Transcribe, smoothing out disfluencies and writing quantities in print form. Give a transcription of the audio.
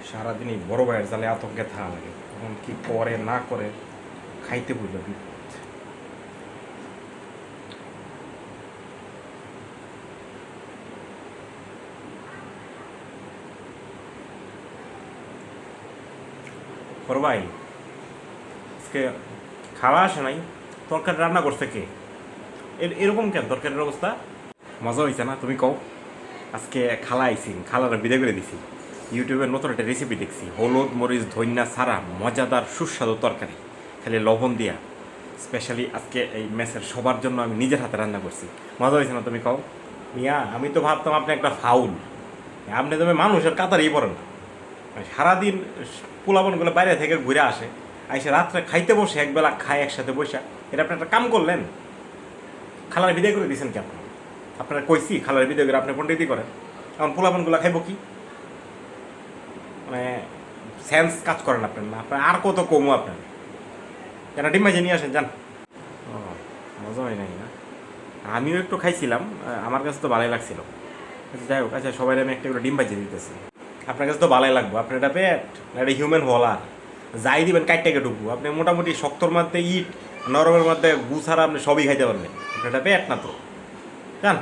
সারাদিন এই বড় ভাইয়ের জালে আতঙ্কে থাকা লাগে, এখন কি করে না করে খাইতে বুঝলো বিপদ। বড় ভাই, আজকে খাওয়া আসে নাই, তরকারি রান্না করছে কে? এরকম কেন তরকারির অবস্থা? মজা হয়েছে না? তুমি কও। আজকে খালা আইসি, খালারা বিদায় করে দিছি। ইউটিউবে নতুন একটা রেসিপি দেখছি, হলুদ মরিচ ধইন্যা ছাড়া মজাদার সুস্বাদু তরকারি, খালি লবণ দিয়া। স্পেশালি আজকে এই মেসের সবার জন্য আমি নিজের হাতে রান্না করছি। মজা হয়েছে না? তুমি কও। মিয়া, আমি তো ভাবতাম আপনি একটা ফাউল, আপনি তুমি মানুষের কাতারেই পড়েন না। সারাদিন পোলাপনগুলো বাইরে থেকে ঘুরে আসে, আইসে রাত্রে খাইতে বসে একবেলা খায় একসাথে বসে, এটা আপনি একটা কাম করলেন। খালার বিদায় করে দিয়েছেন কেন? আপনারা কইছি খালার বিদায় করে আপনি পণ্ডিতই করেন, এখন পোলাপনগুলো খাইব কি? মানে সেন্স কাজ করেন আপনার না, আপনার আর কত কমু আপনার। কেন ডিম ভাজি নিয়ে আসেন, যান। ও, মজা হয় নাই না? আমিও একটু খাইছিলাম, আমার কাছে তো ভালোই লাগছিল। আচ্ছা যাই হোক, আচ্ছা সবাই আমি একটা করে ডিম ভাজি দিতেছি। আপনার কাছে তো ভালোই লাগবো, আপনার এটা পেট না এটা হিউম্যান হলার? যাই দিবেন কাইটটাকে ঢুকবো, আপনি মোটামুটি শক্তর মধ্যে ইট, নরমের মধ্যে গুছারা আপনি সবই খাইতে পারবেন। আপনার এটা পেট না তো, যান।